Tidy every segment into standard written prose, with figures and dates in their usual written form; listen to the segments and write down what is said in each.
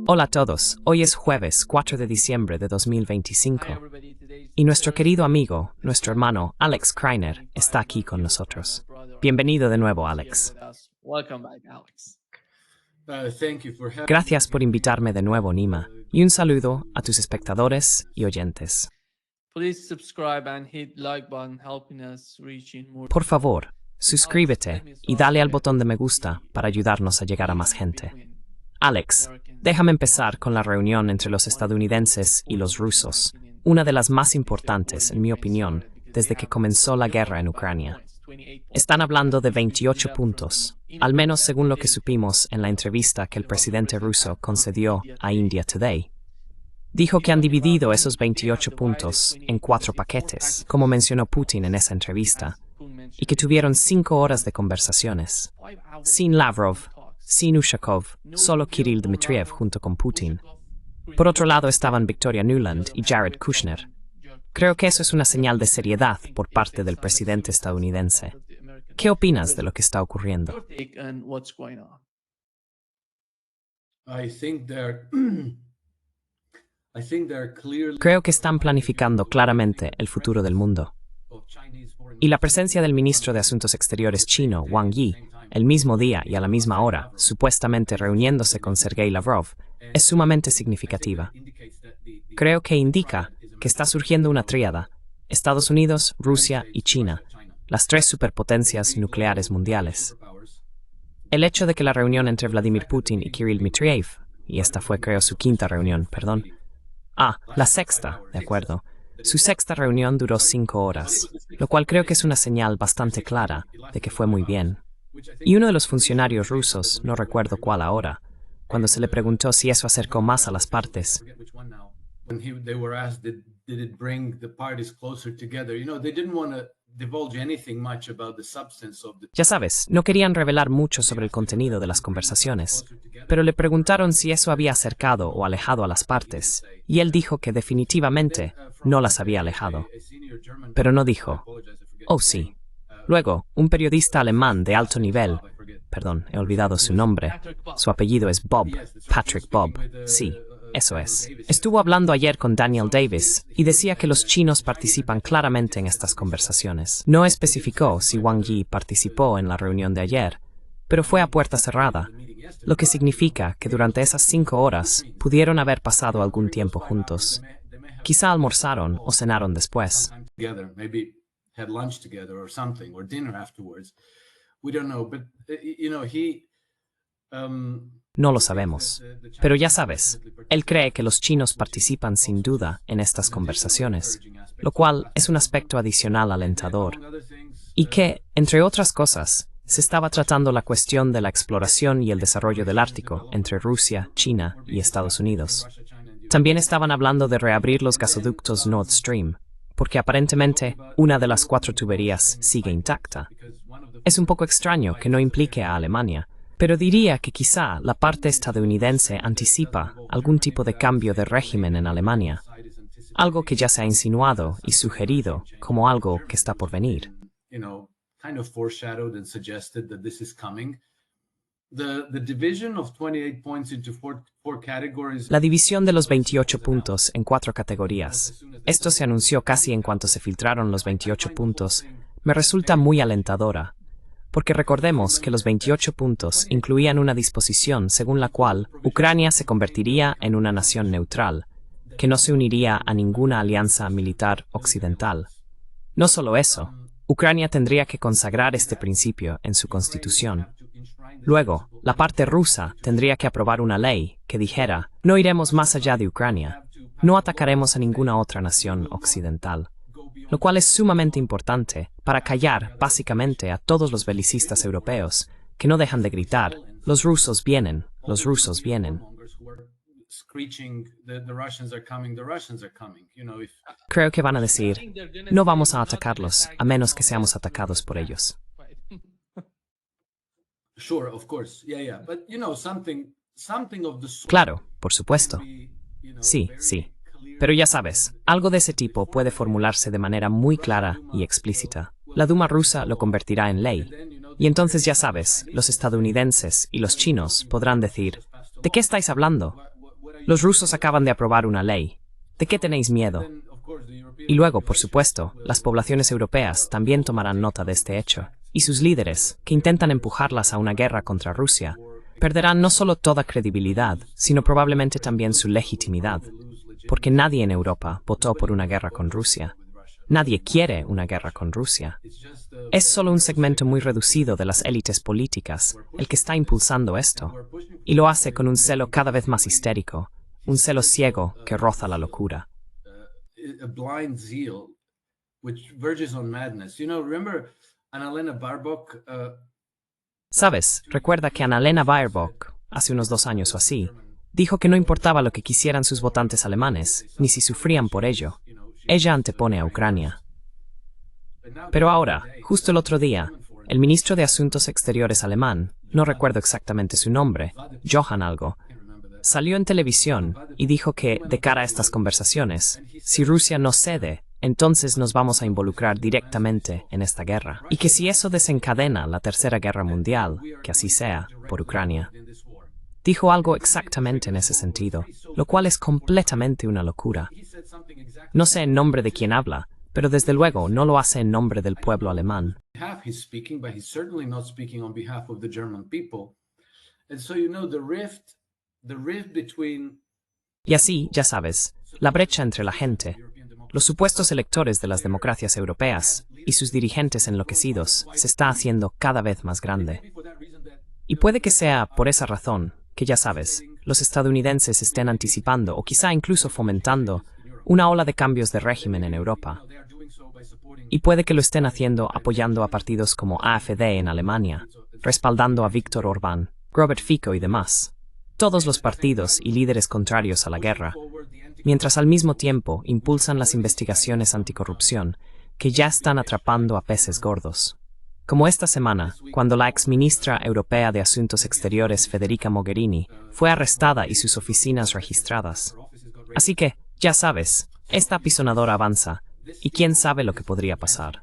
Hola a todos, hoy es jueves 4 de diciembre de 2025 y nuestro querido amigo, nuestro hermano Alex Kreiner está aquí con nosotros. Bienvenido de nuevo, Alex. Gracias por invitarme de nuevo, Nima, y un saludo a tus espectadores y oyentes. Por favor, suscríbete y dale al botón de me gusta para ayudarnos a llegar a más gente. Alex, déjame empezar con la reunión entre los estadounidenses y los rusos, una de las más importantes, en mi opinión, desde que comenzó la guerra en Ucrania. Están hablando de 28 puntos, al menos según lo que supimos en la entrevista que el presidente ruso concedió a India Today. Dijo que han dividido esos 28 puntos en 4 paquetes, como mencionó Putin en esa entrevista, y que tuvieron 5 horas de conversaciones, sin Lavrov, sin Ushakov, solo Kirill Dmitriev junto con Putin. Por otro lado estaban Victoria Nuland y Jared Kushner. Creo que eso es una señal de seriedad por parte del presidente estadounidense. ¿Qué opinas de lo que está ocurriendo? Creo que están planificando claramente el futuro del mundo. Y la presencia del ministro de Asuntos Exteriores chino, Wang Yi, el mismo día y a la misma hora, supuestamente reuniéndose con Sergei Lavrov, es sumamente significativa. Creo que indica que está surgiendo una tríada: Estados Unidos, Rusia y China, las 3 superpotencias nucleares mundiales. El hecho de que la reunión entre Vladimir Putin y Kirill Dmitriev, y esta fue creo su 5ª reunión, la 6ª, de acuerdo, su 6ª reunión duró 5 horas, lo cual creo que es una señal bastante clara de que fue muy bien. Y uno de los funcionarios rusos, no recuerdo cuál ahora, cuando se le preguntó si eso acercó más a las partes, ya sabes, no querían revelar mucho sobre el contenido de las conversaciones, pero le preguntaron si eso había acercado o alejado a las partes, y él dijo que definitivamente no las había alejado. Pero no dijo, "Oh, sí". Luego, un periodista alemán de alto nivel, he olvidado su nombre, su apellido es Bob, Patrick Bob, sí, eso es, estuvo hablando ayer con Daniel Davis y decía que los chinos participan claramente en estas conversaciones. No especificó si Wang Yi participó en la reunión de ayer, pero fue a puerta cerrada, lo que significa que durante esas 5 horas pudieron haber pasado algún tiempo juntos. Quizá almorzaron o cenaron después. Had lunch together or something, or dinner afterwards. We don't know, but no lo sabemos. Pero ya sabes, él cree que los chinos participan sin duda en estas conversaciones, lo cual es un aspecto adicional alentador. Y que, entre otras cosas, se estaba tratando la cuestión de la exploración y el desarrollo del Ártico entre Rusia, China y Estados Unidos. También estaban hablando de reabrir los gasoductos Nord Stream, porque aparentemente una de las 4 tuberías sigue intacta. Es un poco extraño que no implique a Alemania, pero diría que quizá la parte estadounidense anticipa algún tipo de cambio de régimen en Alemania, algo que ya se ha insinuado y sugerido como algo que está por venir. La división de los 28 puntos en 4 categorías. Esto se anunció casi en cuanto se filtraron los 28 puntos. Me resulta muy alentadora, porque recordemos que los 28 puntos incluían una disposición según la cual Ucrania se convertiría en una nación neutral, que no se uniría a ninguna alianza militar occidental. No solo eso, Ucrania tendría que consagrar este principio en su constitución. Luego, la parte rusa tendría que aprobar una ley que dijera: no iremos más allá de Ucrania, no atacaremos a ninguna otra nación occidental, lo cual es sumamente importante para callar básicamente a todos los belicistas europeos que no dejan de gritar: los rusos vienen, los rusos vienen. Creo que van a decir: no vamos a atacarlos a menos que seamos atacados por ellos. Claro, por supuesto. Sí, sí. Pero ya sabes, algo de ese tipo puede formularse de manera muy clara y explícita. La Duma rusa lo convertirá en ley. Y entonces ya sabes, los estadounidenses y los chinos podrán decir: ¿de qué estáis hablando? Los rusos acaban de aprobar una ley. ¿De qué tenéis miedo? Y luego, por supuesto, las poblaciones europeas también tomarán nota de este hecho, y sus líderes, que intentan empujarlas a una guerra contra Rusia, perderán no solo toda credibilidad, sino probablemente también su legitimidad, porque nadie en Europa votó por una guerra con Rusia. Nadie quiere una guerra con Rusia. Es solo un segmento muy reducido de las élites políticas el que está impulsando esto, y lo hace con un celo cada vez más histérico, un celo ciego que roza la locura. A blind zeal which verges on madness. You know, remember Annalena Baerbock? ¿Sabes? Recuerda que Annalena Baerbock, hace unos 2 años o así, dijo que no importaba lo que quisieran sus votantes alemanes, ni si sufrían por ello. Ella antepone a Ucrania. Pero ahora, justo el otro día, el ministro de Asuntos Exteriores alemán, no recuerdo exactamente su nombre, Johann algo, salió en televisión y dijo que, de cara a estas conversaciones, si Rusia no cede, entonces nos vamos a involucrar directamente en esta guerra. Y que si eso desencadena la Tercera Guerra Mundial, que así sea, por Ucrania. Dijo algo exactamente en ese sentido, lo cual es completamente una locura. No sé en nombre de quién habla, pero desde luego no lo hace en nombre del pueblo alemán. Y así, ya sabes, la brecha entre la gente, los supuestos electores de las democracias europeas y sus dirigentes enloquecidos se está haciendo cada vez más grande. Y puede que sea por esa razón que, ya sabes, los estadounidenses estén anticipando o quizá incluso fomentando una ola de cambios de régimen en Europa. Y puede que lo estén haciendo apoyando a partidos como AfD en Alemania, respaldando a Viktor Orbán, Robert Fico y demás. Todos los partidos y líderes contrarios a la guerra, mientras al mismo tiempo impulsan las investigaciones anticorrupción que ya están atrapando a peces gordos. Como esta semana, cuando la exministra europea de Asuntos Exteriores Federica Mogherini fue arrestada y sus oficinas registradas. Así que, ya sabes, esta apisonadora avanza, y quién sabe lo que podría pasar.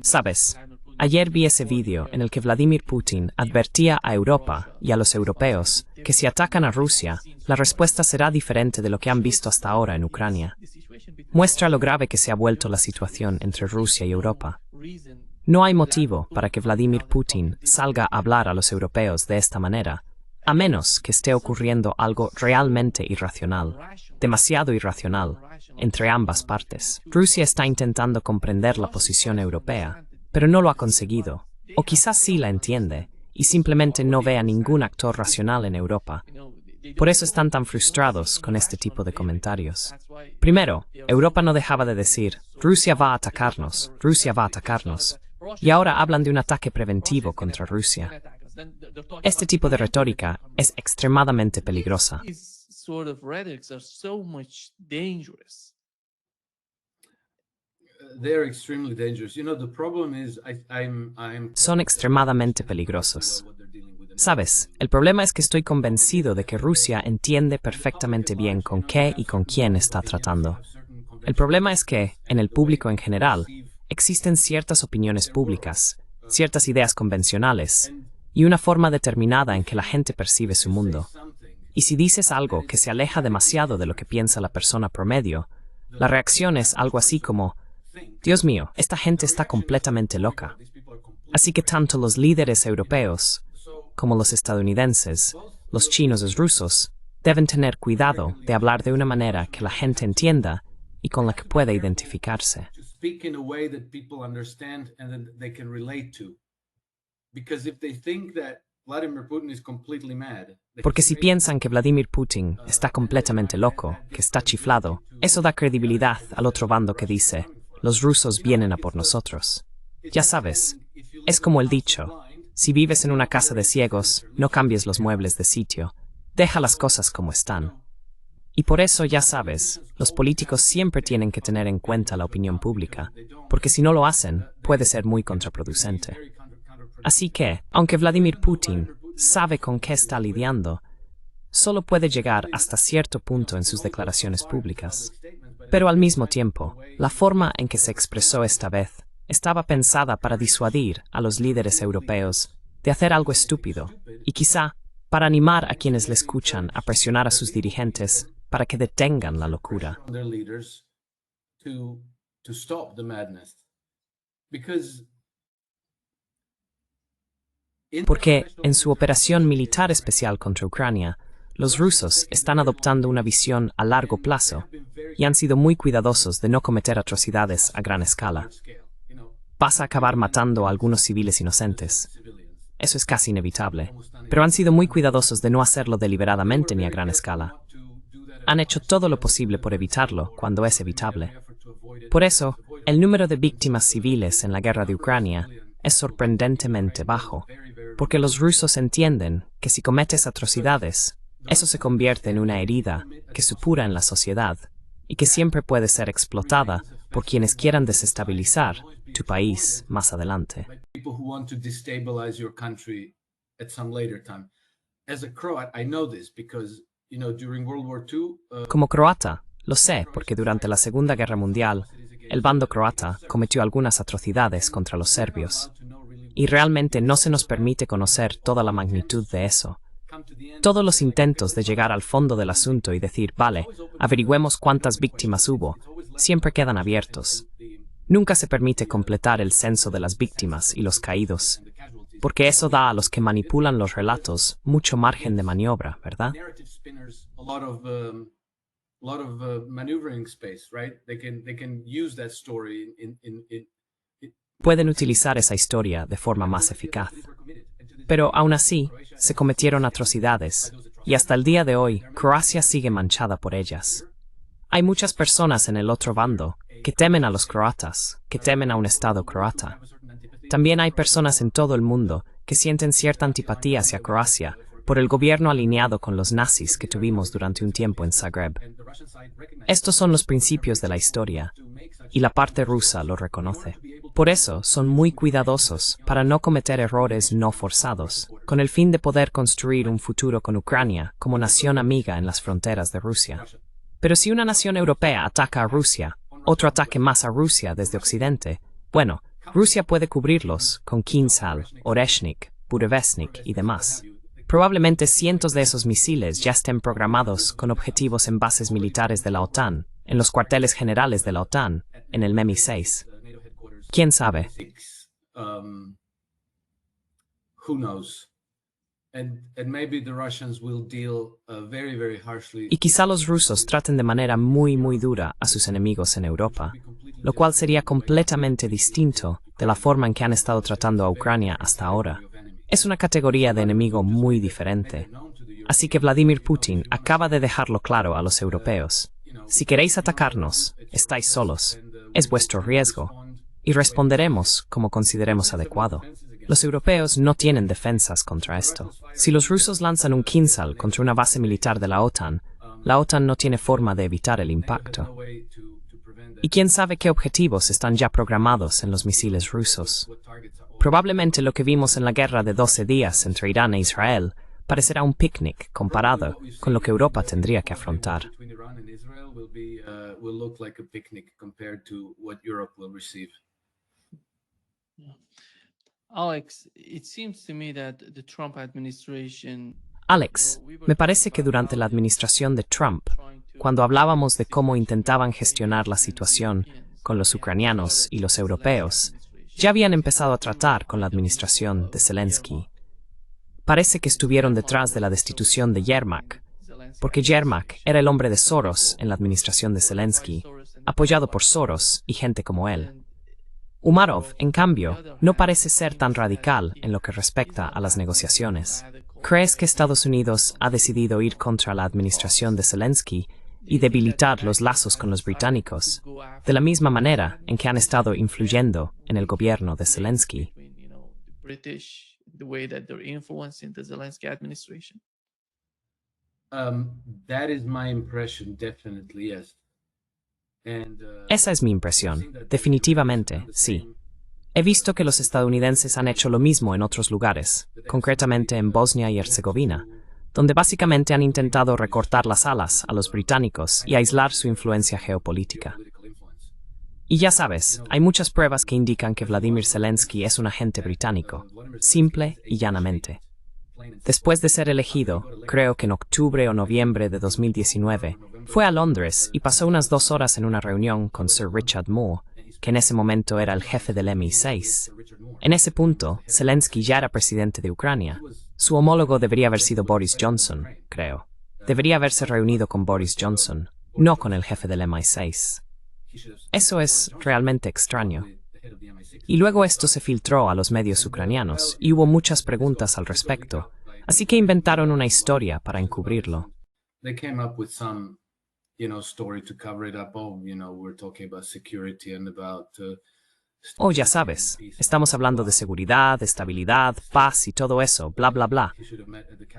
Sabes, ayer vi ese vídeo en el que Vladimir Putin advertía a Europa y a los europeos que si atacan a Rusia, la respuesta será diferente de lo que han visto hasta ahora en Ucrania. Muestra lo grave que se ha vuelto la situación entre Rusia y Europa. No hay motivo para que Vladimir Putin salga a hablar a los europeos de esta manera, a menos que esté ocurriendo algo realmente irracional, demasiado irracional, entre ambas partes. Rusia está intentando comprender la posición europea, pero no lo ha conseguido, o quizás sí la entiende, y simplemente no ve a ningún actor racional en Europa. Por eso están tan frustrados con este tipo de comentarios. Primero, Europa no dejaba de decir, Rusia va a atacarnos, Rusia va a atacarnos, y ahora hablan de un ataque preventivo contra Rusia. Este tipo de retórica es extremadamente peligrosa. Son extremadamente peligrosos. Sabes, el problema es que estoy convencido de que Rusia entiende perfectamente bien con qué y con quién está tratando. El problema es que, en el público en general, existen ciertas opiniones públicas, ciertas ideas convencionales, y una forma determinada en que la gente percibe su mundo. Y si dices algo que se aleja demasiado de lo que piensa la persona promedio, la reacción es algo así como, Dios mío, esta gente está completamente loca. Así que tanto los líderes europeos, como los estadounidenses, los chinos y los rusos, deben tener cuidado de hablar de una manera que la gente entienda y con la que pueda identificarse. Porque si piensan que Vladimir Putin está completamente loco, que está chiflado, eso da credibilidad al otro bando que dice, los rusos vienen a por nosotros. Ya sabes, es como el dicho, si vives en una casa de ciegos, no cambies los muebles de sitio, deja las cosas como están. Y por eso, ya sabes, los políticos siempre tienen que tener en cuenta la opinión pública, porque si no lo hacen, puede ser muy contraproducente. Así que, aunque Vladimir Putin sabe con qué está lidiando, solo puede llegar hasta cierto punto en sus declaraciones públicas. Pero al mismo tiempo, la forma en que se expresó esta vez estaba pensada para disuadir a los líderes europeos de hacer algo estúpido y quizá para animar a quienes le escuchan a presionar a sus dirigentes para que detengan la locura. on their leaders to stop the madness. Because Porque en su operación militar especial contra Ucrania, los rusos están adoptando una visión a largo plazo y han sido muy cuidadosos de no cometer atrocidades a gran escala. Vas a acabar matando a algunos civiles inocentes. Eso es casi inevitable. Pero han sido muy cuidadosos de no hacerlo deliberadamente ni a gran escala. Han hecho todo lo posible por evitarlo cuando es evitable. Por eso, el número de víctimas civiles en la guerra de Ucrania es sorprendentemente bajo, porque los rusos entienden que si cometes atrocidades, eso se convierte en una herida que supura en la sociedad y que siempre puede ser explotada por quienes quieran desestabilizar tu país más adelante. people who want to destabilize your country at some later time. As a Croat, I know this because, during World War II, Como croata, lo sé porque durante la Segunda Guerra Mundial, el bando croata cometió algunas atrocidades contra los serbios. Y realmente no se nos permite conocer toda la magnitud de eso. Todos los intentos de llegar al fondo del asunto y decir, vale, averigüemos cuántas víctimas hubo, siempre quedan abiertos. Nunca se permite completar el censo de las víctimas y los caídos, porque eso da a los que manipulan los relatos mucho margen de maniobra, ¿verdad? narrative spinners a lot of maneuvering space, right? They can use that story Pueden utilizar esa historia de forma más eficaz. Pero aún así, se cometieron atrocidades, y hasta el día de hoy, Croacia sigue manchada por ellas. Hay muchas personas en el otro bando que temen a los croatas, que temen a un Estado croata. También hay personas en todo el mundo que sienten cierta antipatía hacia Croacia por el gobierno alineado con los nazis que tuvimos durante un tiempo en Zagreb. Estos son los principios de la historia, y la parte rusa lo reconoce. Por eso son muy cuidadosos para no cometer errores no forzados, con el fin de poder construir un futuro con Ucrania como nación amiga en las fronteras de Rusia. Pero si una nación europea ataca a Rusia, otro ataque más a Rusia desde Occidente, bueno, Rusia puede cubrirlos con Kinzhal, Oreshnik, Burevestnik y demás. Probablemente cientos de esos misiles ya estén programados con objetivos en bases militares de la OTAN, en los cuarteles generales de la OTAN, en el MEMI-6. ¿Quién sabe? Who knows? And maybe the Russians will deal very, very harshly. Y quizá los rusos traten de manera muy dura a sus enemigos en Europa, lo cual sería completamente distinto de la forma en que han estado tratando a Ucrania hasta ahora. Es una categoría de enemigo muy diferente. Así que Vladimir Putin acaba de dejarlo claro a los europeos. Si queréis atacarnos, estáis solos. Es vuestro riesgo. Y responderemos como consideremos adecuado. Los europeos no tienen defensas contra esto. Si los rusos lanzan un Kinzhal contra una base militar de la OTAN no tiene forma de evitar el impacto. Y quién sabe qué objetivos están ya programados en los misiles rusos. Probablemente lo que vimos en la guerra de 12 días entre Irán e Israel parecerá un picnic comparado con lo que Europa tendría que afrontar. Alex, it seems to me that the Trump administration Alex, me parece que durante la administración de Trump, cuando hablábamos de cómo intentaban gestionar la situación con los ucranianos y los europeos, ya habían empezado a tratar con la administración de Zelensky. Parece que estuvieron detrás de la destitución de Yermak, porque Yermak era el hombre de Soros en la administración de Zelensky, apoyado por Soros y gente como él. Umarov, en cambio, no parece ser tan radical en lo que respecta a las negociaciones. ¿Crees que Estados Unidos ha decidido ir contra la administración de Zelensky y debilitar los lazos con los británicos, de la misma manera en que han estado influyendo en el gobierno de Zelensky? That is my impression, definitely, yes. Esa es mi impresión, definitivamente, sí. He visto que los estadounidenses han hecho lo mismo en otros lugares, concretamente en Bosnia y Herzegovina, donde básicamente han intentado recortar las alas a los británicos y aislar su influencia geopolítica. Y ya sabes, hay muchas pruebas que indican que Vladimir Zelensky es un agente británico, simple y llanamente. Después de ser elegido, creo que en octubre o noviembre de 2019, fue a Londres y pasó unas 2 horas en una reunión con Sir Richard Moore, que en ese momento era el jefe del MI6. En ese punto, Zelensky ya era presidente de Ucrania. Su homólogo debería haber sido Boris Johnson, creo. Debería haberse reunido con Boris Johnson, no con el jefe del MI6. Eso es realmente extraño. Y luego esto se filtró a los medios ucranianos y hubo muchas preguntas al respecto, así que inventaron una historia para encubrirlo. Oh, ya sabes, estamos hablando de seguridad, estabilidad, paz y todo eso, bla, bla, bla.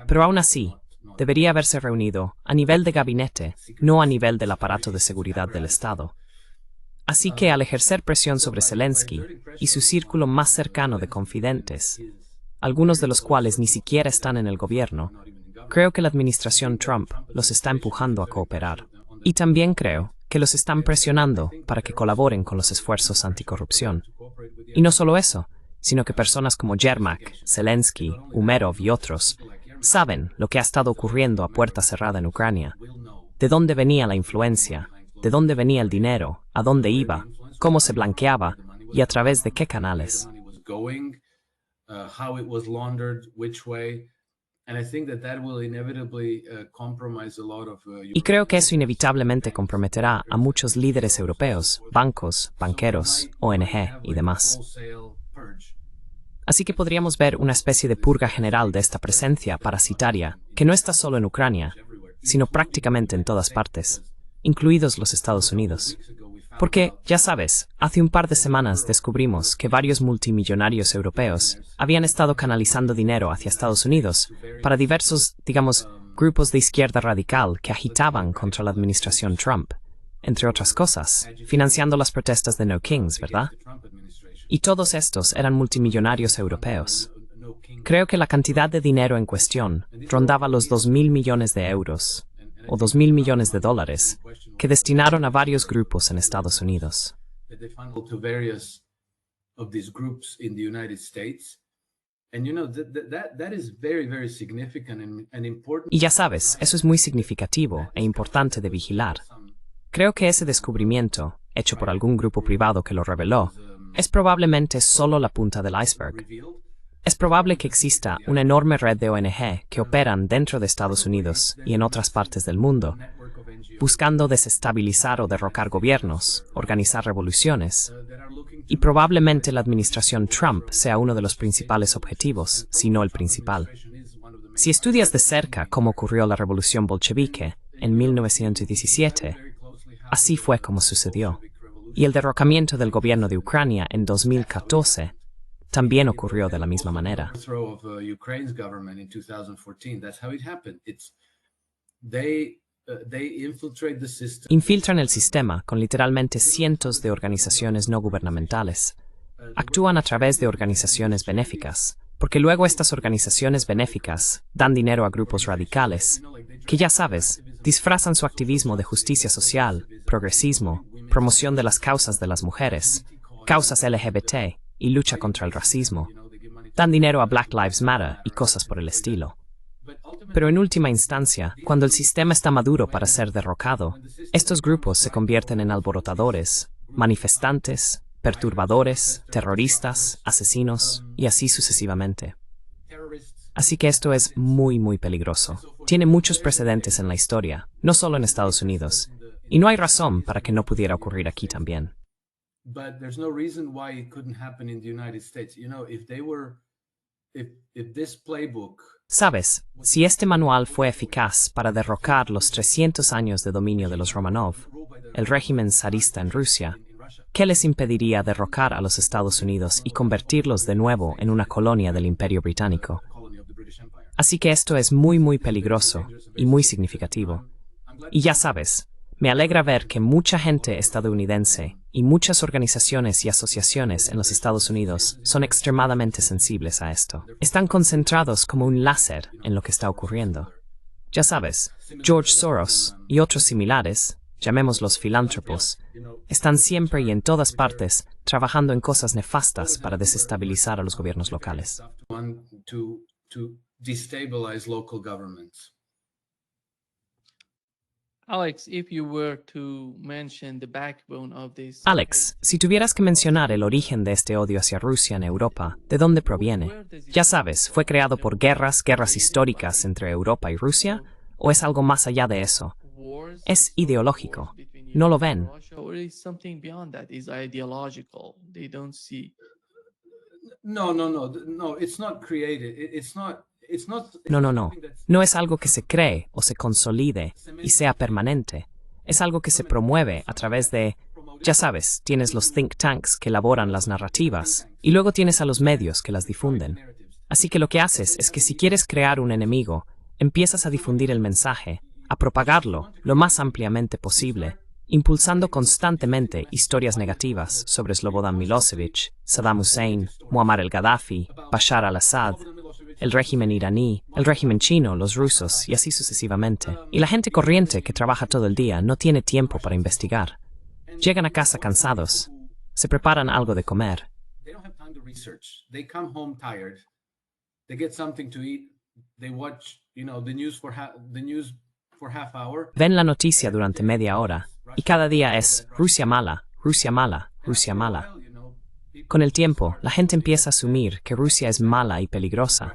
Pero aún así, debería haberse reunido a nivel de gabinete, no a nivel del aparato de seguridad del Estado. Así que al ejercer presión sobre Zelensky y su círculo más cercano de confidentes, algunos de los cuales ni siquiera están en el gobierno, creo que la administración Trump los está empujando a cooperar. Y también creo que los están presionando para que colaboren con los esfuerzos anticorrupción. Y no solo eso, sino que personas como Yermak, Zelensky, Umerov y otros saben lo que ha estado ocurriendo a puerta cerrada en Ucrania, de dónde venía la influencia, de dónde venía el dinero, a dónde iba, cómo se blanqueaba y a través de qué canales. Y creo que eso inevitablemente comprometerá a muchos líderes europeos, bancos, banqueros, ONG y demás. Así que podríamos ver una especie de purga general de esta presencia parasitaria, que no está solo en Ucrania, sino prácticamente en todas partes, incluidos los Estados Unidos. Porque, ya sabes, hace un par de semanas descubrimos que varios multimillonarios europeos habían estado canalizando dinero hacia Estados Unidos para diversos, digamos, grupos de izquierda radical que agitaban contra la administración Trump, entre otras cosas, financiando las protestas de No Kings, ¿verdad? Y todos estos eran multimillonarios europeos. Creo que la cantidad de dinero en cuestión rondaba los 2.000 millones de euros, o 2.000 millones de dólares, que destinaron a varios grupos en Estados Unidos. Y ya sabes, eso es muy significativo e importante de vigilar. Creo que ese descubrimiento, hecho por algún grupo privado que lo reveló, es probablemente solo la punta del iceberg. Es probable que exista una enorme red de ONG que operan dentro de Estados Unidos y en otras partes del mundo, buscando desestabilizar o derrocar gobiernos, organizar revoluciones, y probablemente la administración Trump sea uno de los principales objetivos, si no el principal. Si estudias de cerca cómo ocurrió la revolución bolchevique en 1917, así fue como sucedió. Y el derrocamiento del gobierno de Ucrania en 2014 también ocurrió de la misma manera. Infiltran el sistema con literalmente cientos de organizaciones no gubernamentales. Actúan a través de organizaciones benéficas, porque luego estas organizaciones benéficas dan dinero a grupos radicales, que ya sabes, disfrazan su activismo de justicia social, progresismo, promoción de las causas de las mujeres, causas LGBT y lucha contra el racismo. Dan dinero a Black Lives Matter y cosas por el estilo. Pero en última instancia, cuando el sistema está maduro para ser derrocado, estos grupos se convierten en alborotadores, manifestantes, perturbadores, terroristas, asesinos y así sucesivamente. Así que esto es muy, muy peligroso. Tiene muchos precedentes en la historia, no solo en Estados Unidos, y no hay razón para que no pudiera ocurrir aquí también. But there's no reason why it couldn't happen in the United States. You know, if this playbook. Sabes, si este manual fue eficaz para derrocar los 300 años de dominio de los Romanov, el régimen zarista en Rusia, ¿qué les impediría derrocar a los Estados Unidos y convertirlos de nuevo en una colonia del Imperio Británico? Así que esto es muy, muy peligroso y muy significativo. Y ya sabes, me alegra ver que mucha gente estadounidense y muchas organizaciones y asociaciones en los Estados Unidos son extremadamente sensibles a esto. Están concentrados como un láser en lo que está ocurriendo. Ya sabes, George Soros y otros similares llamémoslos filántropos, están siempre y en todas partes trabajando en cosas nefastas para desestabilizar a los gobiernos locales. To destabilize local governments. Alex, if you were to mention the backbone of this, Alex, si tuvieras que mencionar el origen de este odio hacia Rusia en Europa, ¿de dónde proviene? Ya sabes, ¿fue creado por guerras históricas entre Europa y Rusia? ¿O es algo más allá de eso? wars Es ideológico. ¿No lo ven? Russia, or is something beyond that? Is ideological? They don't see. No, it's not created. It's not. No. No es algo que se cree o se consolide y sea permanente. Es algo que se promueve a través de, ya sabes, tienes los think tanks que elaboran las narrativas y luego tienes a los medios que las difunden. Así que lo que haces es que si quieres crear un enemigo, empiezas a difundir el mensaje, a propagarlo lo más ampliamente posible, impulsando constantemente historias negativas sobre Slobodan Milosevic, Saddam Hussein, Muammar el-Gaddafi, Bashar al-Assad, el régimen iraní, el régimen chino, los rusos y así sucesivamente. Y la gente corriente que trabaja todo el día no tiene tiempo para investigar. Llegan a casa cansados, se preparan algo de comer. They don't have time to research. They come home tired. They get something to eat. They watch, the news for half hour. Ven la noticia durante media hora y cada día es Rusia mala, Rusia mala, Rusia mala. Con el tiempo, la gente empieza a asumir que Rusia es mala y peligrosa.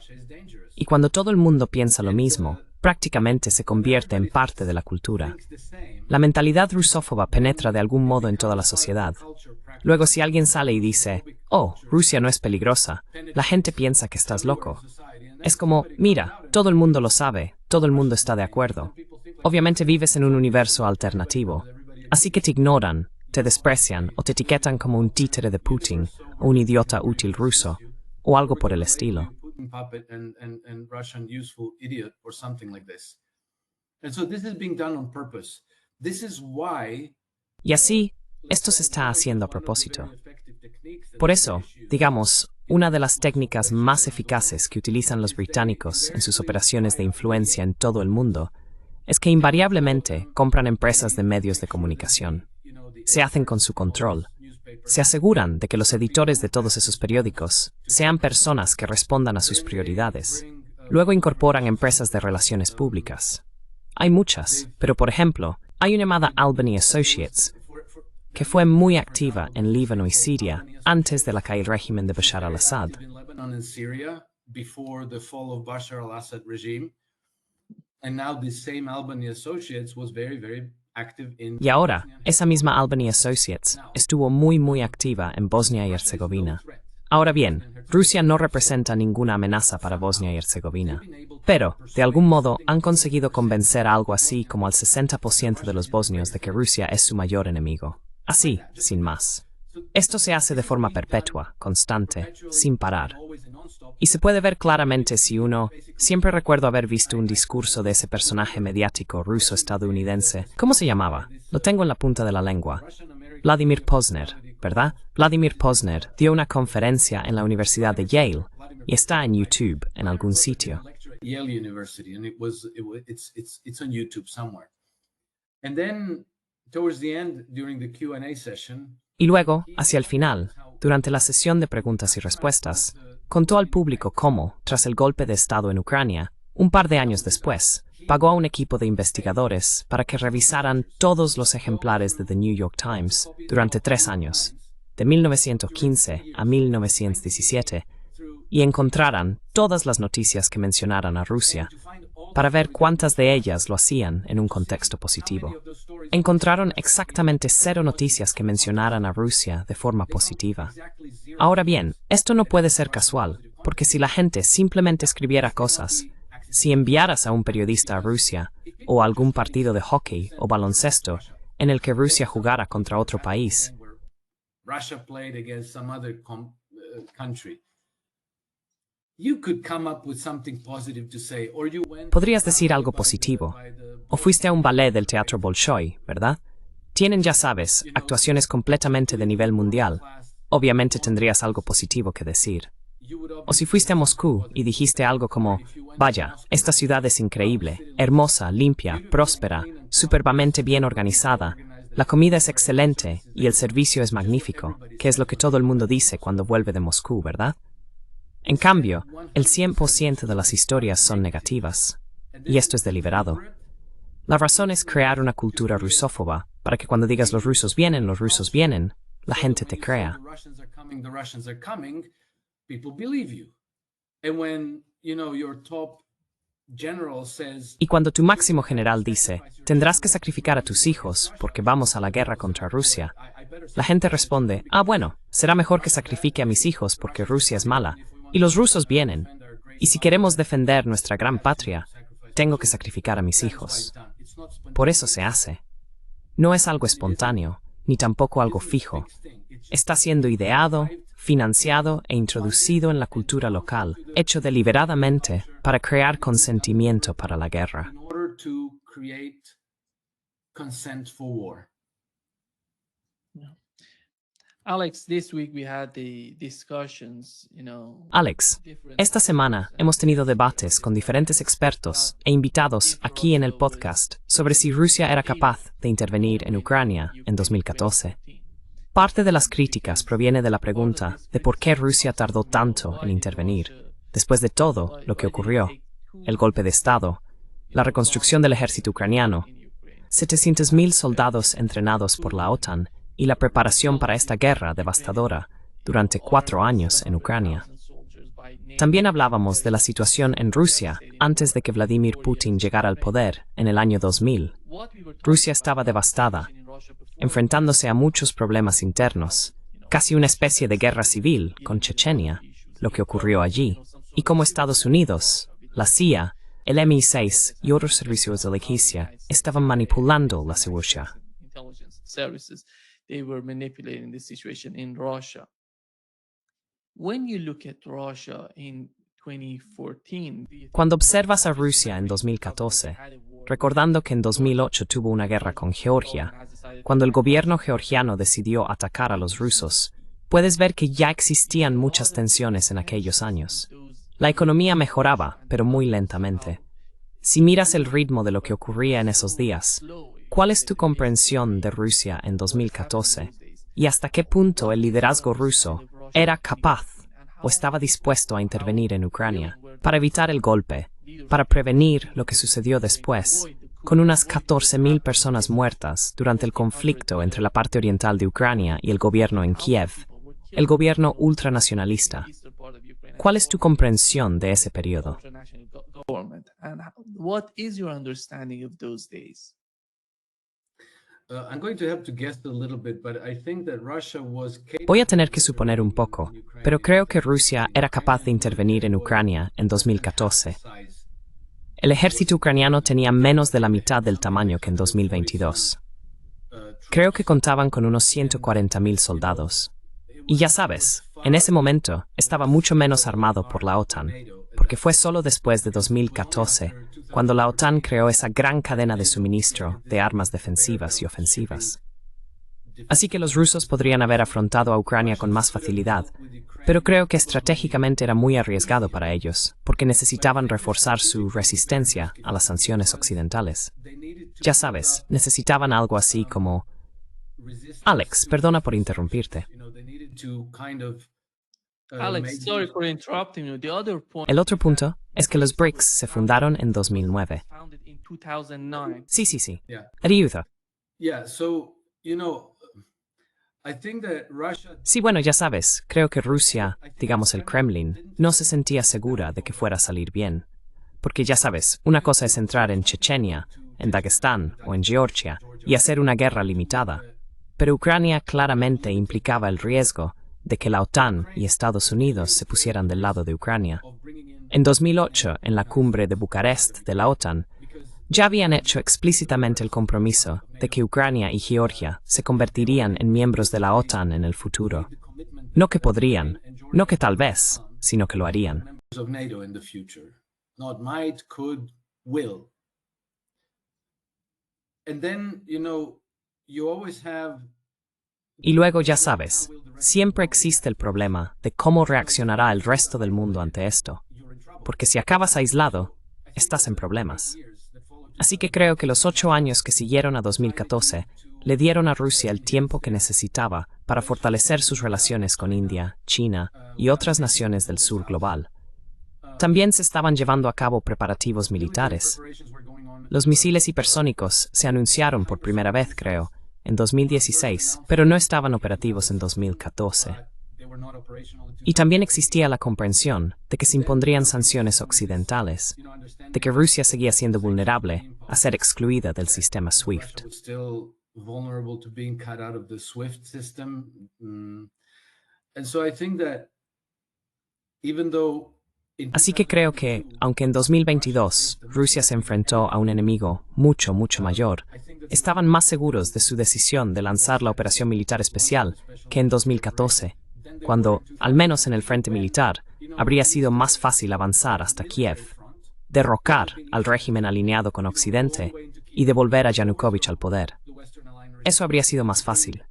Y cuando todo el mundo piensa lo mismo, prácticamente se convierte en parte de la cultura. La mentalidad rusófoba penetra de algún modo en toda la sociedad. Luego, si alguien sale y dice, oh, Rusia no es peligrosa, la gente piensa que estás loco. Es como, mira, todo el mundo lo sabe, todo el mundo está de acuerdo. Obviamente vives en un universo alternativo, así que te ignoran, te desprecian o te etiquetan como un títere de Putin o un idiota útil ruso o algo por el estilo. Puppet and Russian useful idiot or something like this. And so this is being done on purpose. This is why. Y así, esto se está haciendo a propósito. Por eso, digamos, una de las técnicas más eficaces que utilizan los británicos en sus operaciones de influencia en todo el mundo es que invariablemente compran empresas de medios de comunicación. Se hacen con su control. Se aseguran de que los editores de todos esos periódicos sean personas que respondan a sus prioridades. Luego incorporan empresas de relaciones públicas. Hay muchas, pero por ejemplo, hay una llamada Albany Associates, que fue muy activa en Líbano y Siria antes de la caída del régimen de Bashar al-Assad. Y ahora, esa misma Albany Associates estuvo muy activa en Bosnia y Herzegovina. Ahora bien, Rusia no representa ninguna amenaza para Bosnia y Herzegovina. Pero, de algún modo, han conseguido convencer a algo así como al 60% de los bosnios de que Rusia es su mayor enemigo. Así, sin más. Esto se hace de forma perpetua, constante, sin parar. Y se puede ver claramente si uno... Siempre recuerdo haber visto un discurso de ese personaje mediático ruso-estadounidense. ¿Cómo se llamaba? Lo tengo en la punta de la lengua. Vladimir Posner, ¿verdad? Vladimir Posner dio una conferencia en la Universidad de Yale y está en YouTube en algún sitio. Yale University, and it's on YouTube somewhere. And then towards the end, during the Q&A session, y luego, hacia el final, durante la sesión de preguntas y respuestas, contó al público cómo, tras el golpe de Estado en Ucrania, un par de años después, pagó a un equipo de investigadores para que revisaran todos los ejemplares de The New York Times durante 3 años, de 1915 a 1917, y encontraran todas las noticias que mencionaran a Rusia, para ver cuántas de ellas lo hacían en un contexto positivo. Encontraron exactamente 0 noticias que mencionaran a Rusia de forma positiva. Ahora bien, esto no puede ser casual, porque si la gente simplemente escribiera cosas, si enviaras a un periodista a Rusia, o a algún partido de hockey o baloncesto, en el que Rusia jugara contra otro país, podrías decir algo positivo. O fuiste a un ballet del Teatro Bolshoi, ¿verdad? Tienen, ya sabes, actuaciones completamente de nivel mundial. Obviamente tendrías algo positivo que decir. O si fuiste a Moscú y dijiste algo como, vaya, esta ciudad es increíble, hermosa, limpia, próspera, superbamente bien organizada, la comida es excelente y el servicio es magnífico, que es lo que todo el mundo dice cuando vuelve de Moscú, ¿verdad? En cambio, el 100% de las historias son negativas, y esto es deliberado. La razón es crear una cultura rusófoba, para que cuando digas los rusos vienen, la gente te crea. The Russians are coming, people believe you. And when, your top general says, Y cuando tu máximo general dice, tendrás que sacrificar a tus hijos porque vamos a la guerra contra Rusia, la gente responde, bueno, será mejor que sacrifique a mis hijos porque Rusia es mala, y los rusos vienen, y si queremos defender nuestra gran patria, tengo que sacrificar a mis hijos. Por eso se hace. No es algo espontáneo, ni tampoco algo fijo. Está siendo ideado, financiado e introducido en la cultura local, hecho deliberadamente para crear consentimiento para la guerra. in order to create consent for war. Alex, this week we had the discussions, Alex, esta semana hemos tenido debates con diferentes expertos e invitados aquí en el podcast sobre si Rusia era capaz de intervenir en Ucrania en 2014. Parte de las críticas proviene de la pregunta de por qué Rusia tardó tanto en intervenir, después de todo lo que ocurrió, el golpe de Estado, la reconstrucción del ejército ucraniano, 700.000 soldados entrenados por la OTAN y la preparación para esta guerra devastadora durante 4 años en Ucrania. También hablábamos de la situación en Rusia antes de que Vladimir Putin llegara al poder en el año 2000. Rusia estaba devastada, enfrentándose a muchos problemas internos, casi una especie de guerra civil con Chechenia, lo que ocurrió allí, y como Estados Unidos, la CIA, el MI6 y otros servicios de inteligencia estaban manipulando la situación. They were manipulating the situation in Russia. When you look at Russia in 2014, Cuando observas a Rusia en 2014, recordando que en 2008 tuvo una guerra con Georgia, cuando el gobierno georgiano decidió atacar a los rusos, puedes ver que ya existían muchas tensiones en aquellos años. La economía mejoraba, pero muy lentamente. Si miras el ritmo de lo que ocurría en esos días, ¿cuál es tu comprensión de Rusia en 2014? ¿Y hasta qué punto el liderazgo ruso era capaz o estaba dispuesto a intervenir en Ucrania para evitar el golpe, para prevenir lo que sucedió después, con unas 14.000 personas muertas durante el conflicto entre la parte oriental de Ucrania y el gobierno en Kiev, el gobierno ultranacionalista? ¿Cuál es tu comprensión de ese periodo? What is your understanding of those days? I'm going to have to guess a little bit, but I think that Russia was capable. Voy a tener que suponer un poco, pero creo que Rusia era capaz de intervenir en Ucrania en 2014. El ejército ucraniano tenía menos de la mitad del tamaño que en 2022. Creo que contaban con unos 140.000 soldados. Y ya sabes, en ese momento estaba mucho menos armado por la OTAN, porque fue solo después de 2014 cuando la OTAN creó esa gran cadena de suministro de armas defensivas y ofensivas. Así que los rusos podrían haber afrontado a Ucrania con más facilidad, pero creo que estratégicamente era muy arriesgado para ellos, porque necesitaban reforzar su resistencia a las sanciones occidentales. Ya sabes, necesitaban algo así como... Alex, perdona por interrumpirte. Alex, sorry for interrupting you. The other point El otro punto es que los BRICS se fundaron en 2009. founded in 2009. Sí. Yeah. Ayuda. Yeah, so, I think that Russia. Sí, bueno, ya sabes, creo que Rusia, digamos el Kremlin, no se sentía segura de que fuera a salir bien. Porque ya sabes, una cosa es entrar en Chechenia, en Dagestán o en Georgia y hacer una guerra limitada. Pero Ucrania claramente implicaba el riesgo de que la OTAN y Estados Unidos se pusieran del lado de Ucrania. En 2008, en la cumbre de Bucarest de la OTAN, ya habían hecho explícitamente el compromiso de que Ucrania y Georgia se convertirían en miembros de la OTAN en el futuro. No que podrían, no que tal vez, sino que lo harían. Members of NATO in the future. Not might, could, will. And then, you always have. Y luego ya sabes, siempre existe el problema de cómo reaccionará el resto del mundo ante esto. Porque si acabas aislado, estás en problemas. Así que creo que los 8 años que siguieron a 2014 le dieron a Rusia el tiempo que necesitaba para fortalecer sus relaciones con India, China y otras naciones del sur global. También se estaban llevando a cabo preparativos militares. Los misiles hipersónicos se anunciaron por primera vez, creo, en 2016, pero no estaban operativos en 2014. Y también existía la comprensión de que se impondrían sanciones occidentales, de que Rusia seguía siendo vulnerable a ser excluida del sistema SWIFT. Así que creo que, aunque en 2022 Rusia se enfrentó a un enemigo mucho mayor, estaban más seguros de su decisión de lanzar la operación militar especial que en 2014, cuando, al menos en el frente militar, habría sido más fácil avanzar hasta Kiev, derrocar al régimen alineado con Occidente y devolver a Yanukovych al poder. Eso habría sido más fácil.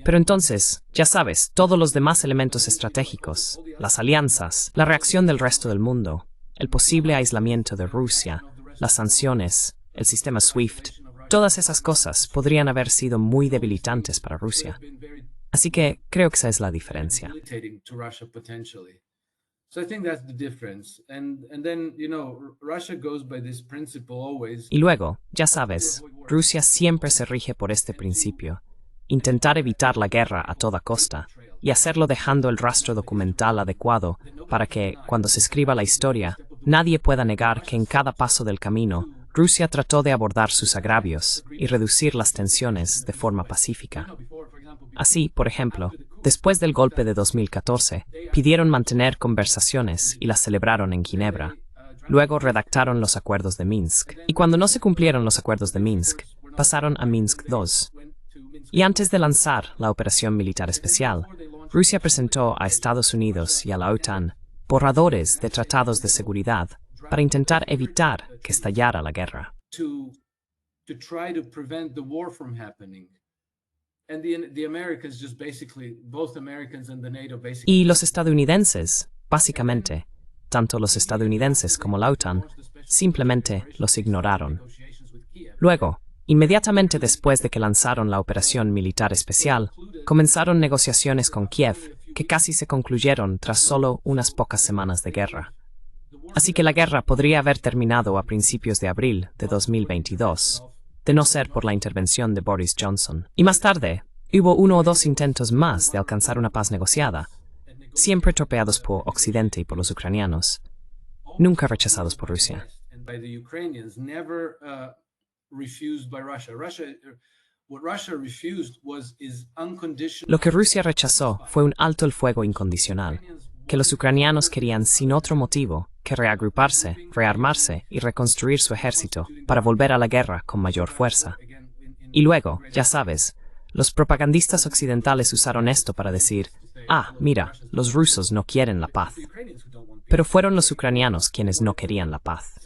Pero entonces, ya sabes, todos los demás elementos estratégicos, las alianzas, la reacción del resto del mundo, el posible aislamiento de Rusia, las sanciones, el sistema SWIFT, todas esas cosas podrían haber sido muy debilitantes para Rusia. Así que creo que esa es la diferencia. Y luego, ya sabes, Rusia siempre se rige por este principio: intentar evitar la guerra a toda costa, y hacerlo dejando el rastro documental adecuado para que, cuando se escriba la historia, nadie pueda negar que en cada paso del camino, Rusia trató de abordar sus agravios y reducir las tensiones de forma pacífica. Así, por ejemplo, después del golpe de 2014, pidieron mantener conversaciones y las celebraron en Ginebra. Luego redactaron los acuerdos de Minsk, y cuando no se cumplieron los acuerdos de Minsk, pasaron a Minsk II. Y antes de lanzar la operación militar especial, Rusia presentó a Estados Unidos y a la OTAN borradores de tratados de seguridad para intentar evitar que estallara la guerra. Y los estadounidenses, básicamente, tanto los estadounidenses como la OTAN, simplemente los ignoraron. Luego, inmediatamente después de que lanzaron la operación militar especial, comenzaron negociaciones con Kiev que casi se concluyeron tras solo unas pocas semanas de guerra. Así que la guerra podría haber terminado a principios de abril de 2022, de no ser por la intervención de Boris Johnson. Y más tarde, hubo 1 o 2 intentos más de alcanzar una paz negociada, siempre torpeados por Occidente y por los ucranianos, nunca rechazados por Rusia. Lo que Rusia rechazó fue un alto el fuego incondicional, que los ucranianos querían sin otro motivo que reagruparse, rearmarse y reconstruir su ejército para volver a la guerra con mayor fuerza. Y luego, ya sabes, los propagandistas occidentales usaron esto para decir: mira, los rusos no quieren la paz. Pero fueron los ucranianos quienes no querían la paz.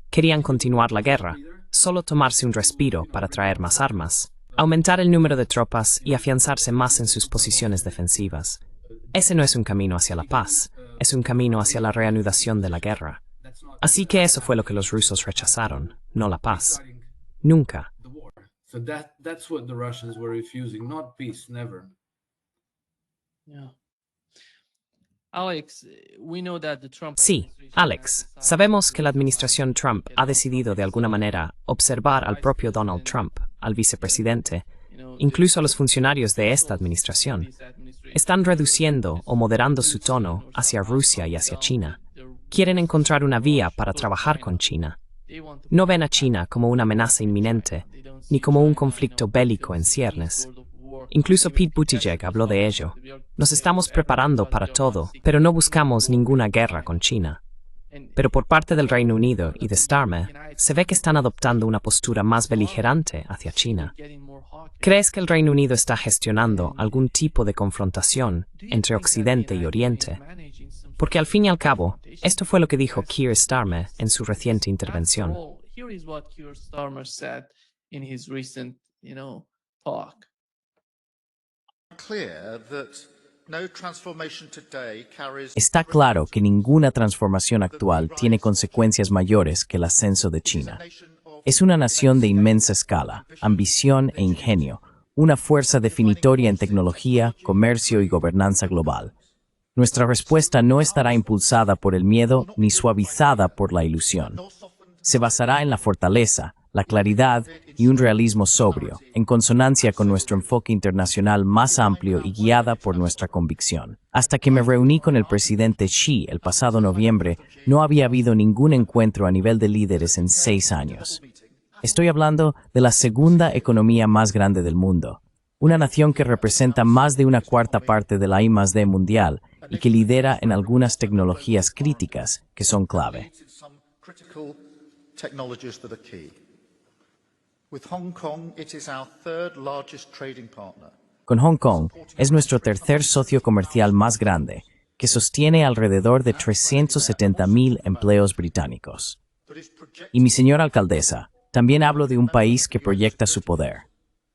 Querían continuar la guerra, solo tomarse un respiro para traer más armas, aumentar el número de tropas y afianzarse más en sus posiciones defensivas. Ese no es un camino hacia la paz, es un camino hacia la reanudación de la guerra. Así que eso fue lo que los rusos rechazaron, no la paz. Nunca. Sí, Alex, sabemos que la administración Trump ha decidido de alguna manera observar al propio Donald Trump, al vicepresidente, incluso a los funcionarios de esta administración. Están reduciendo o moderando su tono hacia Rusia y hacia China. Quieren encontrar una vía para trabajar con China. No ven a China como una amenaza inminente, ni como un conflicto bélico en ciernes. Incluso Pete Buttigieg habló de ello. Nos estamos preparando para todo, pero no buscamos ninguna guerra con China. Pero por parte del Reino Unido y de Starmer, se ve que están adoptando una postura más beligerante hacia China. ¿Crees que el Reino Unido está gestionando algún tipo de confrontación entre Occidente y Oriente? Porque al fin y al cabo, esto fue lo que dijo Keir Starmer en su reciente intervención. Está claro que ninguna transformación actual tiene consecuencias mayores que el ascenso de China. Es una nación de inmensa escala, ambición e ingenio, una fuerza definitoria en tecnología, comercio y gobernanza global. Nuestra respuesta no estará impulsada por el miedo ni suavizada por la ilusión. Se basará en la fortaleza, la claridad y un realismo sobrio, en consonancia con nuestro enfoque internacional más amplio y guiada por nuestra convicción. Hasta que me reuní con el presidente Xi el pasado noviembre, no había habido ningún encuentro a nivel de líderes en 6 años. Estoy hablando de la segunda economía más grande del mundo, una nación que representa más de una cuarta parte de la I+D mundial y que lidera en algunas tecnologías críticas que son clave. Con Hong Kong es nuestro tercer socio comercial más grande, que sostiene alrededor de 370,000 empleos británicos. Y mi señora alcaldesa, también hablo de un país que proyecta su poder.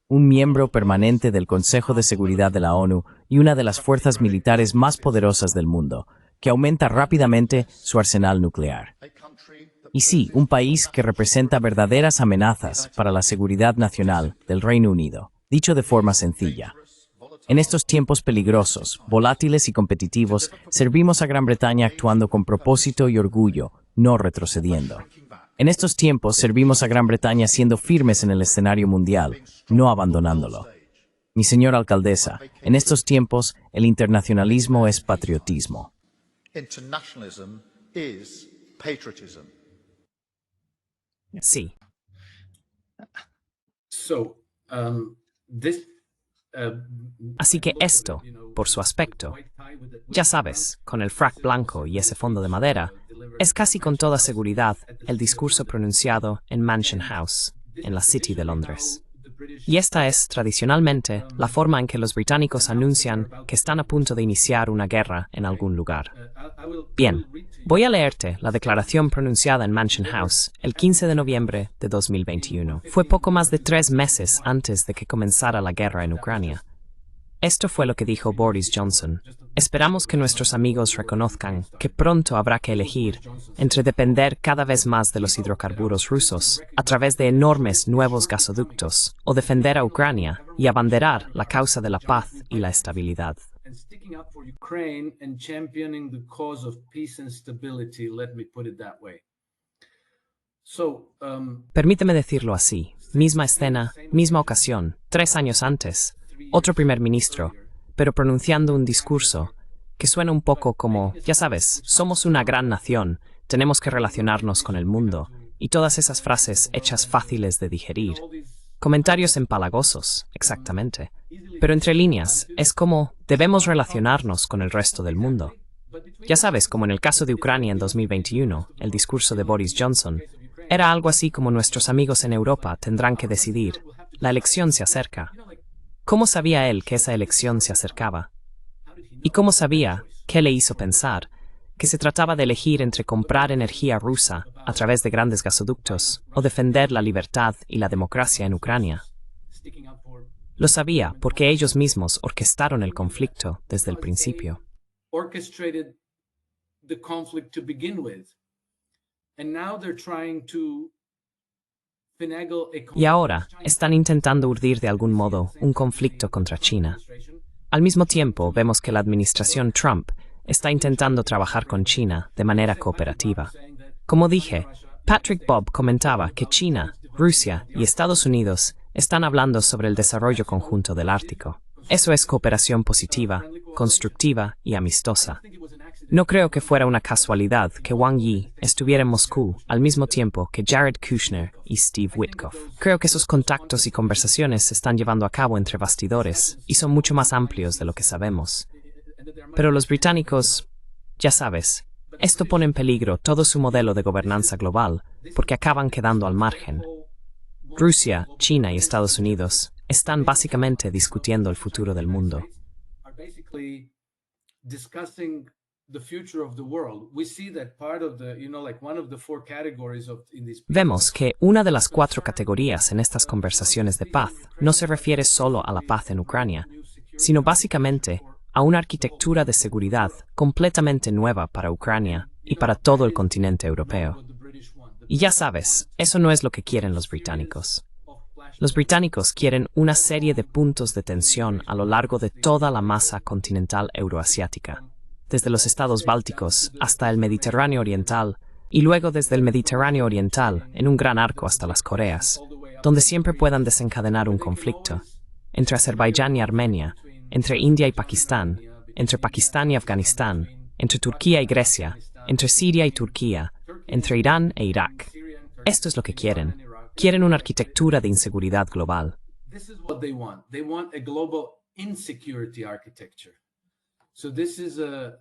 Un miembro permanente del Consejo de Seguridad de la ONU y una de las fuerzas militares más poderosas del mundo, que aumenta rápidamente su arsenal nuclear. Y sí, un país que representa verdaderas amenazas para la seguridad nacional del Reino Unido, dicho de forma sencilla. En estos tiempos peligrosos, volátiles y competitivos, servimos a Gran Bretaña actuando con propósito y orgullo, no retrocediendo. En estos tiempos servimos a Gran Bretaña siendo firmes en el escenario mundial, no abandonándolo. Mi señora alcaldesa, en estos tiempos el internacionalismo es patriotismo. Sí. Así que esto, por su aspecto, ya sabes, con el frac blanco y ese fondo de madera, es casi con toda seguridad el discurso pronunciado en Mansion House, en la City de Londres. Y esta es, tradicionalmente, la forma en que los británicos anuncian que están a punto de iniciar una guerra en algún lugar. Bien, voy a leerte la declaración pronunciada en Mansion House el 15 de noviembre de 2021. Fue poco más de 3 meses antes de que comenzara la guerra en Ucrania. Esto fue lo que dijo Boris Johnson. Esperamos que nuestros amigos reconozcan que pronto habrá que elegir entre depender cada vez más de los hidrocarburos rusos a través de enormes nuevos gasoductos o defender a Ucrania y abanderar la causa de la paz y la estabilidad. Permíteme decirlo así, misma escena, misma ocasión, 3 años antes, otro primer ministro, pero pronunciando un discurso que suena un poco como, ya sabes, somos una gran nación, tenemos que relacionarnos con el mundo, y todas esas frases hechas fáciles de digerir. Comentarios empalagosos, exactamente. Pero entre líneas, es como, debemos relacionarnos con el resto del mundo. Ya sabes, como en el caso de Ucrania en 2021, el discurso de Boris Johnson, era algo así como nuestros amigos en Europa tendrán que decidir. La elección se acerca. ¿Cómo sabía él que esa elección se acercaba? ¿Y cómo sabía, qué le hizo pensar, que se trataba de elegir entre comprar energía rusa a través de grandes gasoductos o defender la libertad y la democracia en Ucrania? Lo sabía porque ellos mismos orquestaron el conflicto desde el principio. Y ahora están intentando urdir de algún modo un conflicto contra China. Al mismo tiempo, vemos que la administración Trump está intentando trabajar con China de manera cooperativa. Como dije, Patrick Bob comentaba que China, Rusia y Estados Unidos están hablando sobre el desarrollo conjunto del Ártico. Eso es cooperación positiva, constructiva y amistosa. No creo que fuera una casualidad que Wang Yi estuviera en Moscú al mismo tiempo que Jared Kushner y Steve Witkoff. Creo que esos contactos y conversaciones se están llevando a cabo entre bastidores y son mucho más amplios de lo que sabemos. Pero los británicos, ya sabes, esto pone en peligro todo su modelo de gobernanza global porque acaban quedando al margen. Rusia, China y Estados Unidos están básicamente discutiendo el futuro del mundo. Vemos que una de las 4 categorías en estas conversaciones de paz no se refiere solo a la paz en Ucrania, sino básicamente a una arquitectura de seguridad completamente nueva para Ucrania y para todo el continente europeo. Y ya sabes, eso no es lo que quieren los británicos. Los británicos quieren una serie de puntos de tensión a lo largo de toda la masa continental euroasiática, desde los estados bálticos hasta el Mediterráneo oriental, y luego desde el Mediterráneo oriental en un gran arco hasta las Coreas, donde siempre puedan desencadenar un conflicto, entre Azerbaiyán y Armenia, entre India y Pakistán y Afganistán, entre Turquía y Grecia, entre Siria y Turquía, entre Irán e Irak. Esto es lo que quieren. Quieren una arquitectura de inseguridad global. This is what they want. They want a global insecurity architecture. So this is a,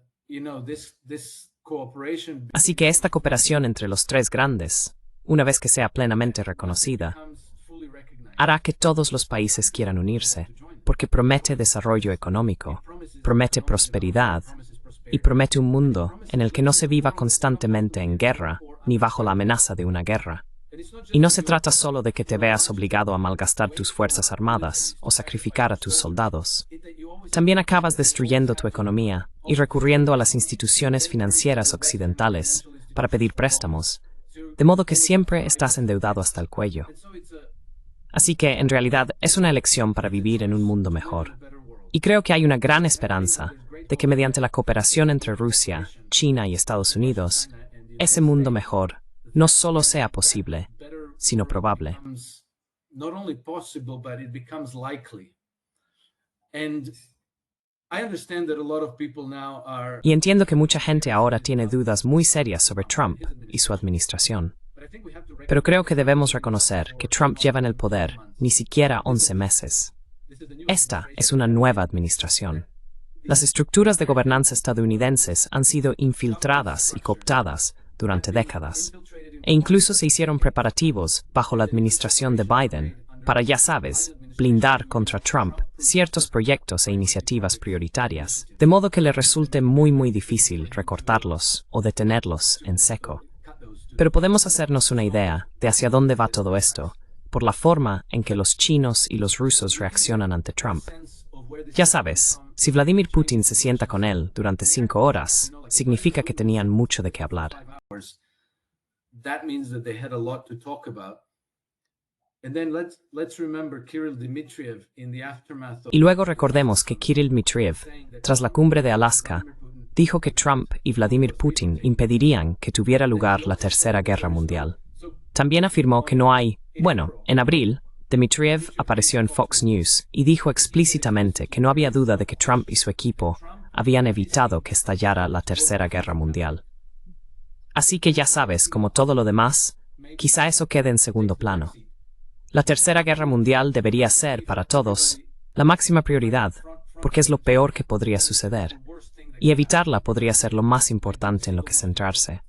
this cooperation Así que esta cooperación entre los tres grandes, una vez que sea plenamente reconocida, becomes fully recognized. hará que todos los países quieran unirse, porque promete desarrollo económico, promete prosperidad y promete un mundo en el que no se viva constantemente en guerra ni bajo la amenaza de una guerra. Y no se trata solo de que te veas obligado a malgastar tus fuerzas armadas o sacrificar a tus soldados. También acabas destruyendo tu economía y recurriendo a las instituciones financieras occidentales para pedir préstamos, de modo que siempre estás endeudado hasta el cuello. Así que, en realidad, es una elección para vivir en un mundo mejor. Y creo que hay una gran esperanza de que mediante la cooperación entre Rusia, China y Estados Unidos, ese mundo mejor no solo sea posible, sino probable. Becomes not only possible, but it becomes likely. And I understand that a lot of people now are, Y entiendo que mucha gente ahora tiene dudas muy serias sobre Trump y su administración. but I think we have to Pero creo que debemos reconocer que Trump lleva en el poder ni siquiera 11 meses. Esta es una nueva administración. Las estructuras de gobernanza estadounidenses han sido infiltradas y cooptadas durante décadas, e incluso se hicieron preparativos bajo la administración de Biden para, ya sabes, blindar contra Trump ciertos proyectos e iniciativas prioritarias, de modo que le resulte muy difícil recortarlos o detenerlos en seco. Pero podemos hacernos una idea de hacia dónde va todo esto por la forma en que los chinos y los rusos reaccionan ante Trump. Ya sabes, si Vladimir Putin se sienta con él durante 5 horas, significa que tenían mucho de qué hablar. hours. That means that they had a lot to talk about. And then let's remember Kirill Dmitriev in the aftermath of Y luego recordemos que Kirill Dmitriev, tras la cumbre de Alaska, dijo que Trump y Vladimir Putin impedirían que tuviera lugar la Tercera Guerra Mundial. También afirmó que no hay... Bueno, en abril, Dmitriev apareció en Fox News y dijo explícitamente que no había duda de que Trump y su equipo habían evitado que estallara la Tercera Guerra Mundial. Así que ya sabes, como todo lo demás, quizá eso quede en segundo plano. La Tercera Guerra Mundial debería ser, para todos, la máxima prioridad, porque es lo peor que podría suceder, y evitarla podría ser lo más importante en lo que centrarse.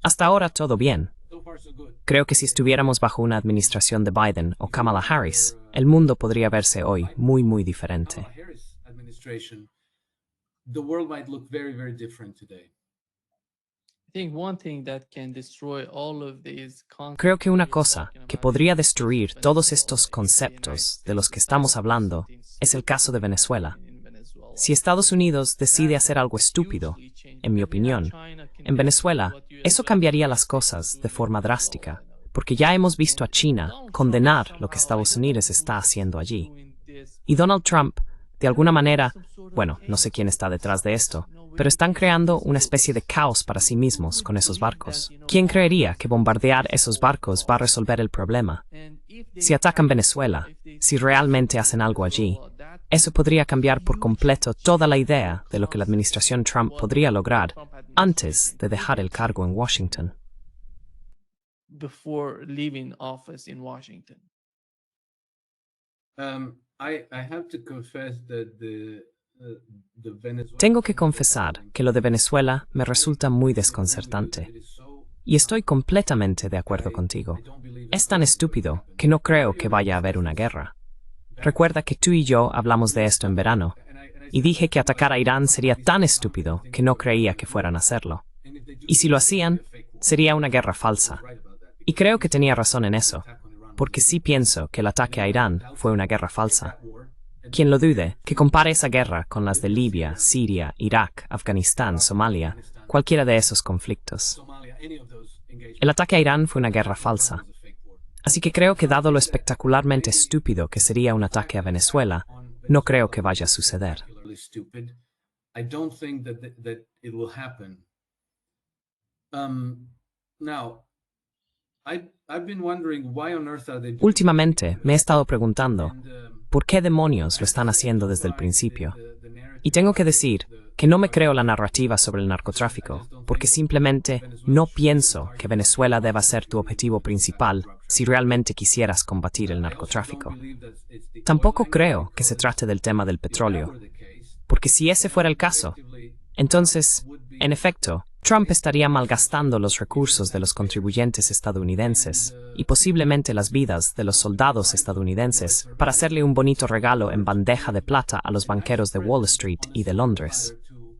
Hasta ahora todo bien. so far so good. Creo que si estuviéramos bajo una administración de Biden o Kamala Harris, el mundo podría verse hoy muy diferente. Harris administration, the world might look very different today. I think one thing that can destroy all of these Creo que una concepts cosa que podría destruir todos estos conceptos de los que estamos hablando es el caso de Venezuela. Si Estados Unidos decide hacer algo estúpido, en mi opinión, en Venezuela, eso cambiaría las cosas de forma drástica, porque ya hemos visto a China condenar lo que Estados Unidos está haciendo allí. Y Donald Trump, de alguna manera, bueno, no sé quién está detrás de esto, pero están creando una especie de caos para sí mismos con esos barcos. ¿Quién creería que bombardear esos barcos va a resolver el problema? Si atacan Venezuela, si realmente hacen algo allí, eso podría cambiar por completo toda la idea de lo que la administración Trump podría lograr antes de dejar el cargo en Washington. before leaving office in Washington. I have to confess that the Venezuelan Tengo que confesar que lo de Venezuela me resulta muy desconcertante. Y estoy completamente de acuerdo contigo. Es tan estúpido que no creo que vaya a haber una guerra. Recuerda que tú y yo hablamos de esto en verano, y dije que atacar a Irán sería tan estúpido que no creía que fueran a hacerlo. Y si lo hacían, sería una guerra falsa. Y creo que tenía razón en eso, porque sí pienso que el ataque a Irán fue una guerra falsa. Quien lo dude, que compare esa guerra con las de Libia, Siria, Irak, Afganistán, Somalia, cualquiera de esos conflictos. Somalia, any of those, El ataque a Irán fue una guerra falsa. Así que creo que dado lo espectacularmente estúpido que sería un ataque a Venezuela, no creo que vaya a suceder. I don't think that it will happen. Now, I've been wondering why on earth are they doing Últimamente me he estado preguntando, ¿por qué demonios lo están haciendo desde el principio? Y tengo que decir que no me creo la narrativa sobre el narcotráfico, porque simplemente no pienso que Venezuela deba ser tu objetivo principal si realmente quisieras combatir el narcotráfico. Tampoco creo que se trate del tema del petróleo, porque si ese fuera el caso, entonces, en efecto, Trump estaría malgastando los recursos de los contribuyentes estadounidenses y posiblemente las vidas de los soldados estadounidenses para hacerle un bonito regalo en bandeja de plata a los banqueros de Wall Street y de Londres.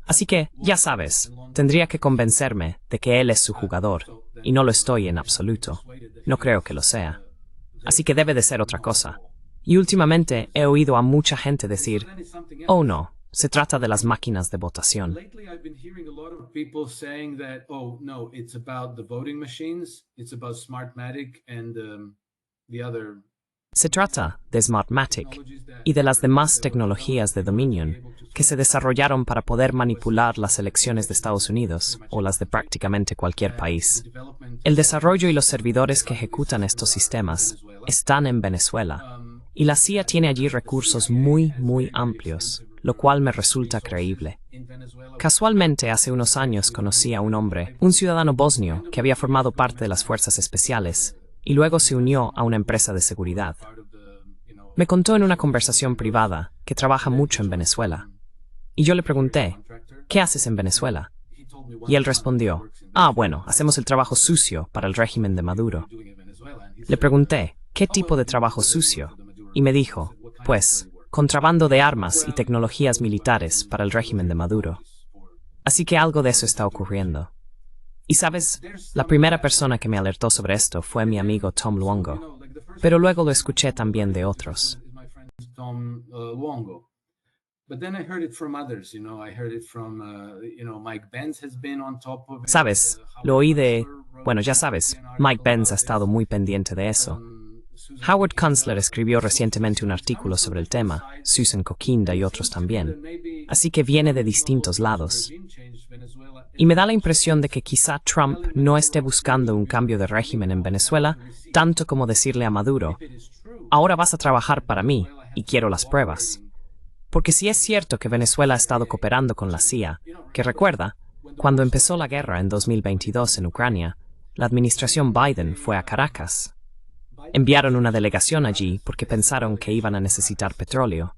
Así que, ya sabes, tendría que convencerme de que él es su jugador, y no lo estoy en absoluto. No creo que lo sea. Así que debe de ser otra cosa. Y últimamente he oído a mucha gente decir, oh no, se trata de las máquinas de votación. Lately, I've been hearing a lot of people saying that, oh, no, it's about the voting machines, it's about Smartmatic and the other Se trata de Smartmatic y de las demás tecnologías de Dominion que se desarrollaron para poder manipular las elecciones de Estados Unidos o las de prácticamente cualquier país. El desarrollo y los servidores que ejecutan estos sistemas están en Venezuela y la CIA tiene allí recursos muy amplios, lo cual me resulta creíble. Casualmente, hace unos años conocí a un hombre, un ciudadano bosnio, que había formado parte de las fuerzas especiales y luego se unió a una empresa de seguridad. Me contó en una conversación privada que trabaja mucho en Venezuela. Y yo le pregunté, ¿qué haces en Venezuela? Y él respondió, bueno, hacemos el trabajo sucio para el régimen de Maduro. Le pregunté, ¿qué tipo de trabajo sucio? Y me dijo, pues, contrabando de armas y tecnologías militares para el régimen de Maduro. Así que algo de eso está ocurriendo. Y sabes, la primera persona que me alertó sobre esto fue mi amigo Tom Luongo, pero luego lo escuché también de otros. Tom Luongo. But then I heard it from others, I heard it from, Mike Benz has been on top of it. Sabes, lo oí de, bueno, ya sabes, Mike Benz ha estado muy pendiente de eso. Howard Kunstler escribió recientemente un artículo sobre el tema, Susan Kokinda y otros también, así que viene de distintos lados. Y me da la impresión de que quizá Trump no esté buscando un cambio de régimen en Venezuela, tanto como decirle a Maduro, ahora vas a trabajar para mí, y quiero las pruebas. Porque si es cierto que Venezuela ha estado cooperando con la CIA, que recuerda, cuando empezó la guerra en 2022 en Ucrania, la administración Biden fue a Caracas. Enviaron una delegación allí porque pensaron que iban a necesitar petróleo.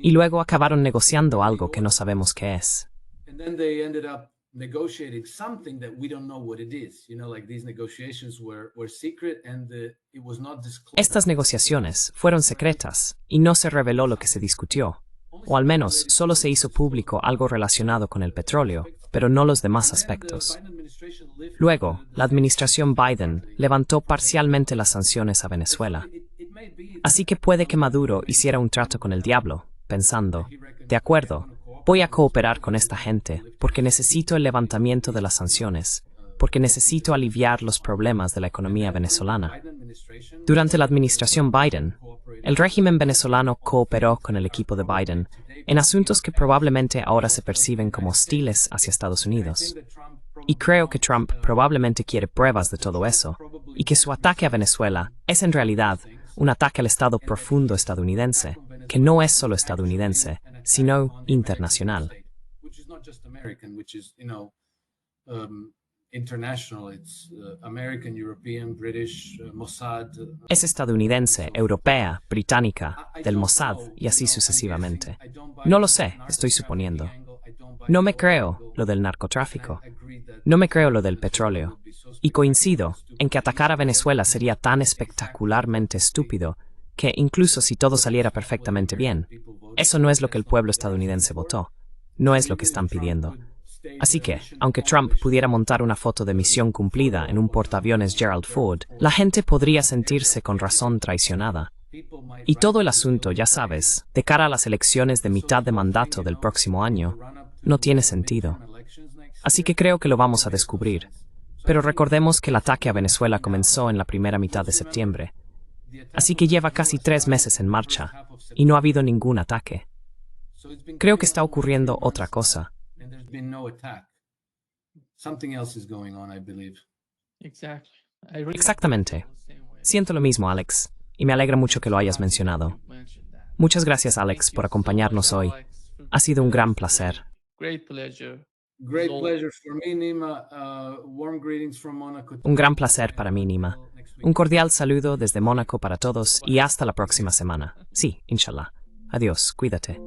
Y luego acabaron negociando algo que no sabemos qué es. And then they ended up negotiating something that we don't know what it is. These negotiations were secret and it was not disclosed. Estas negociaciones fueron secretas y no se reveló lo que se discutió. O al menos solo se hizo público algo relacionado con el petróleo, pero no los demás aspectos. Luego, la administración Biden levantó parcialmente las sanciones a Venezuela. Así que puede que Maduro hiciera un trato con el diablo, pensando, de acuerdo, voy a cooperar con esta gente porque necesito el levantamiento de las sanciones, porque necesito aliviar los problemas de la economía venezolana. Durante la administración Biden, el régimen venezolano cooperó con el equipo de Biden en asuntos que probablemente ahora se perciben como hostiles hacia Estados Unidos. Y creo que Trump probablemente quiere pruebas de todo eso, y que su ataque a Venezuela es en realidad un ataque al Estado profundo estadounidense, que no es solo estadounidense, sino internacional. Es estadounidense, europea, británica, del Mossad y así sucesivamente. No lo sé, estoy suponiendo. No me creo lo del narcotráfico. No me creo lo del petróleo. Y coincido en que atacar a Venezuela sería tan espectacularmente estúpido que incluso si todo saliera perfectamente bien, eso no es lo que el pueblo estadounidense votó. No es lo que están pidiendo. Así que, aunque Trump pudiera montar una foto de misión cumplida en un portaaviones Gerald Ford, la gente podría sentirse con razón traicionada. Y todo el asunto, ya sabes, de cara a las elecciones de mitad de mandato del próximo año, no tiene sentido. Así que creo que lo vamos a descubrir. Pero recordemos que el ataque a Venezuela comenzó en la primera mitad de septiembre, así que lleva casi 3 meses en marcha y no ha habido ningún ataque. Creo que está ocurriendo otra cosa. And there's been no attack. Something else is going on, I believe. Exactly. I really Exactamente. feel the same way. Siento lo mismo, Alex, y me alegra mucho que lo hayas mencionado. Mentioned that. Muchas gracias, Alex, por acompañarnos hoy. Ha sido un gran placer. Great pleasure. Great So- pleasure for me, Nima. Warm greetings from Monaco. Un gran placer para mí, Nima. Un cordial saludo desde Mónaco para todos y hasta la próxima semana. Sí, inshallah. Adiós, cuídate.